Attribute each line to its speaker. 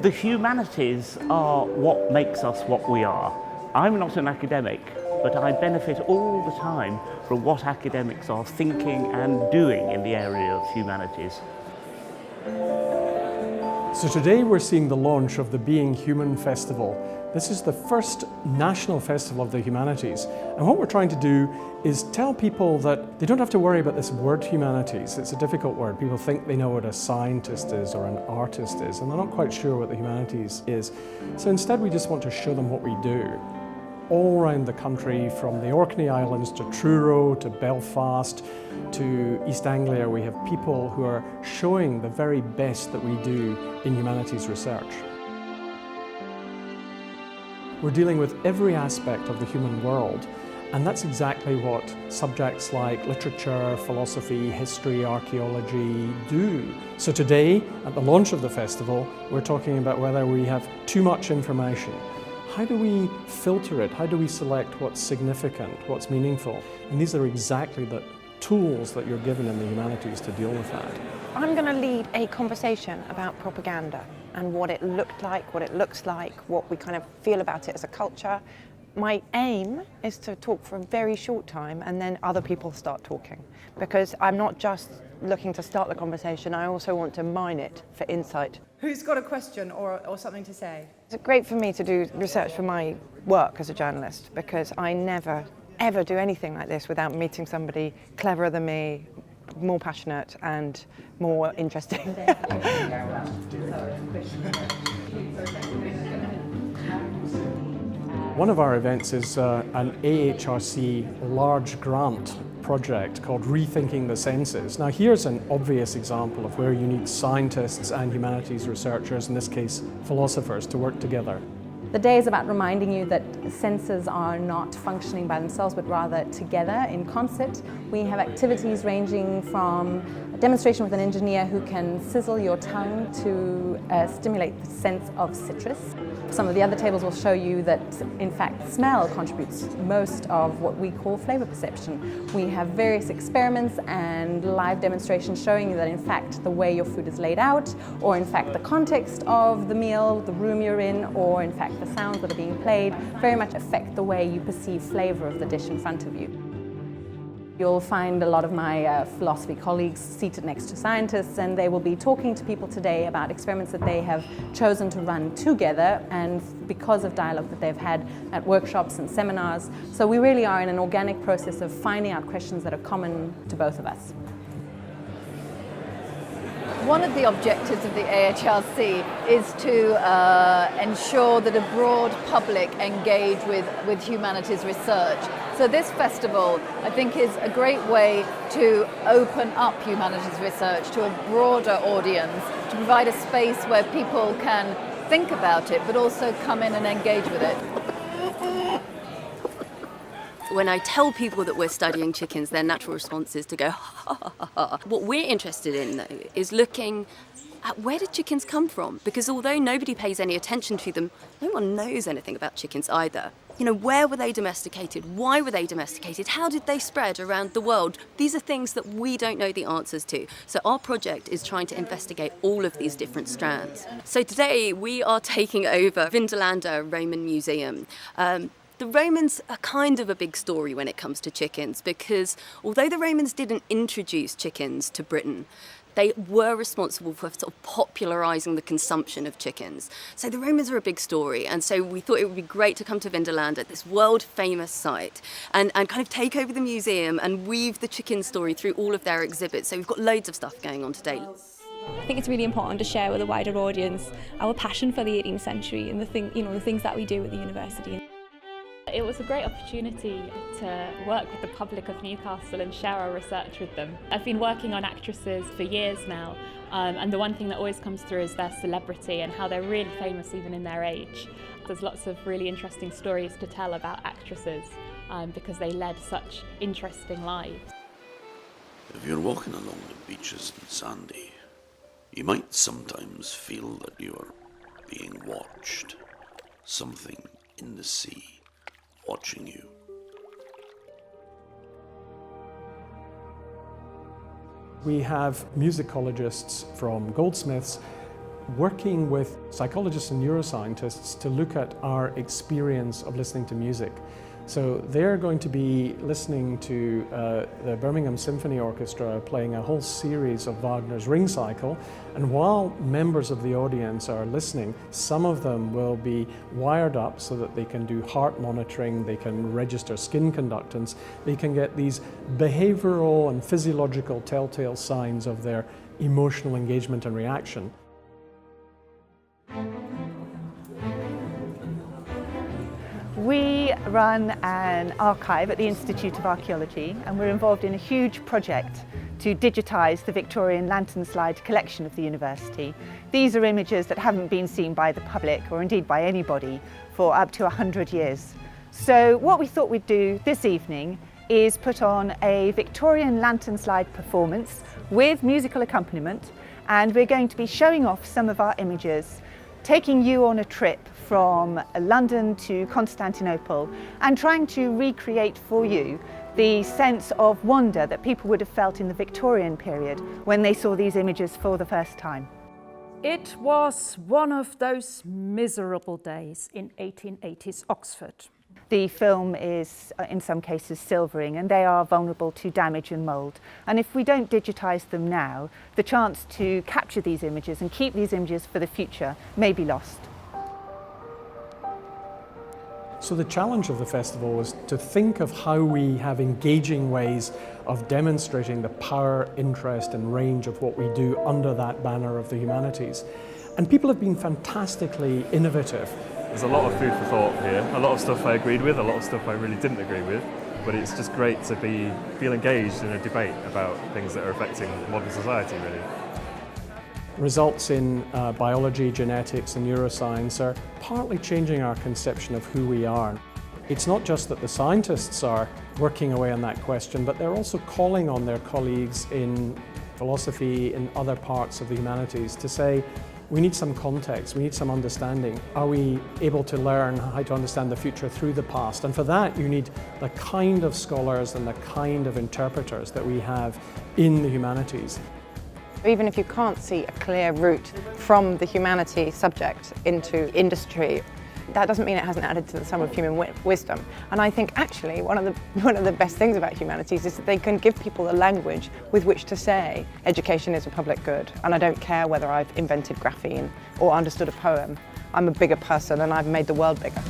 Speaker 1: The humanities are what makes us what we are. I'm not an academic, but I benefit all the time from what academics are thinking and doing in the area of humanities.
Speaker 2: So today we're seeing the launch of the Being Human Festival. This is the first national festival of the humanities. And what we're trying to do is tell people that they don't have to worry about this word humanities. It's a difficult word. People think they know what a scientist is or an artist is, and they're not quite sure what the humanities is. So instead we just want to show them what we do. All around the country, from the Orkney Islands to Truro to Belfast to East Anglia, we have people who are showing the very best that we do in humanities research. We're dealing with every aspect of the human world, and that's exactly what subjects like literature, philosophy, history, archaeology do. So today, at the launch of the festival, we're talking about whether we have too much information. How do we filter it? How do we select what's significant, what's meaningful? And these are exactly the tools that you're given in the humanities to deal with that.
Speaker 3: I'm going to lead a conversation about propaganda and what it looked like, what it looks like, what we kind of feel about it as a culture. My aim is to talk for a very short time and then other people start talking, because I'm not just looking to start the conversation, I also want to mine it for insight.
Speaker 4: Who's got a question or something to say?
Speaker 3: It's great for me to do research for my work as a journalist, because I never ever do anything like this without meeting somebody cleverer than me, more passionate and more interesting.
Speaker 2: One of our events is an Ahrc large grant project called Rethinking the Census. Now here's an obvious example of where you need scientists and humanities researchers, in this case philosophers, to work together.
Speaker 5: The day is about reminding you that senses are not functioning by themselves, but rather together in concert. We have activities ranging from a demonstration with an engineer who can sizzle your tongue to stimulate the sense of citrus. Some of the other tables will show you that, in fact, smell contributes most of what we call flavor perception. We have various experiments and live demonstrations showing you that, in fact, the way your food is laid out, or in fact the context of the meal, the room you're in, or in fact the sounds that are being played very much affect the way you perceive flavor of the dish in front of you. You'll find a lot of my philosophy colleagues seated next to scientists, and they will be talking to people today about experiments that they have chosen to run together, and because of dialogue that they've had at workshops and seminars. So we really are in an organic process of finding out questions that are common to both of us.
Speaker 6: One of the objectives of the Ahrc is to ensure that a broad public engage with humanities research. So this festival, I think, is a great way to open up humanities research to a broader audience, to provide a space where people can think about it, but also come in and engage with it.
Speaker 7: When I tell people that we're studying chickens, their natural response is to go, ha, ha, ha, ha. What we're interested in, though, is looking at where did chickens come from? Because although nobody pays any attention to them, no one knows anything about chickens either. You know, where were they domesticated? Why were they domesticated? How did they spread around the world? These are things that we don't know the answers to. So our project is trying to investigate all of these different strands. So today we are taking over Vindolanda Roman Museum. The Romans are kind of a big story when it comes to chickens, because although the Romans didn't introduce chickens to Britain, they were responsible for sort of popularising the consumption of chickens. So the Romans are a big story, and so we thought it would be great to come to Vindolanda, this world-famous site, and kind of take over the museum and weave the chicken story through all of their exhibits. So we've got loads of stuff going on today.
Speaker 8: I think it's really important to share with a wider audience our passion for the 18th century and the things that we do at the university.
Speaker 9: It was a great opportunity to work with the public of Newcastle and share our research with them. I've been working on actresses for years now, and the one thing that always comes through is their celebrity and how they're really famous even in their age. There's lots of really interesting stories to tell about actresses because they led such interesting lives.
Speaker 10: If you're walking along the beaches in Sandy, you might sometimes feel that you are being watched. Something in the sea watching you.
Speaker 2: We have musicologists from Goldsmiths working with psychologists and neuroscientists to look at our experience of listening to music. So they're going to be listening to the Birmingham Symphony Orchestra playing a whole series of Wagner's Ring Cycle, and while members of the audience are listening, some of them will be wired up so that they can do heart monitoring, they can register skin conductance, they can get these behavioral and physiological telltale signs of their emotional engagement and reaction.
Speaker 11: We run an archive at the Institute of Archaeology, and we're involved in a huge project to digitise the Victorian lantern slide collection of the university. These are images that haven't been seen by the public, or indeed by anybody, for up to 100 years. So what we thought we'd do this evening is put on a Victorian lantern slide performance with musical accompaniment, and we're going to be showing off some of our images, taking you on a trip from London to Constantinople and trying to recreate for you the sense of wonder that people would have felt in the Victorian period when they saw these images for the first time.
Speaker 12: It was one of those miserable days in 1880s Oxford.
Speaker 11: The film is, in some cases, silvering, and they are vulnerable to damage and mould. And if we don't digitise them now, the chance to capture these images and keep these images for the future may be lost.
Speaker 2: So the challenge of the festival was to think of how we have engaging ways of demonstrating the power, interest and range of what we do under that banner of the humanities. And people have been fantastically innovative.
Speaker 13: There's a lot of food for thought here. A lot of stuff I agreed with, a lot of stuff I really didn't agree with, but it's just great to feel engaged in a debate about things that are affecting modern society, really.
Speaker 2: Results in biology, genetics and neuroscience are partly changing our conception of who we are. It's not just that the scientists are working away on that question, but they're also calling on their colleagues in philosophy, in other parts of the humanities to say, we need some context, we need some understanding. Are we able to learn how to understand the future through the past? And for that you need the kind of scholars and the kind of interpreters that we have in the humanities.
Speaker 3: Even if you can't see a clear route from the humanity subject into industry, that doesn't mean it hasn't added to the sum of human wisdom. And I think actually one of the best things about humanities is that they can give people a language with which to say education is a public good, and I don't care whether I've invented graphene or understood a poem. I'm a bigger person and I've made the world bigger.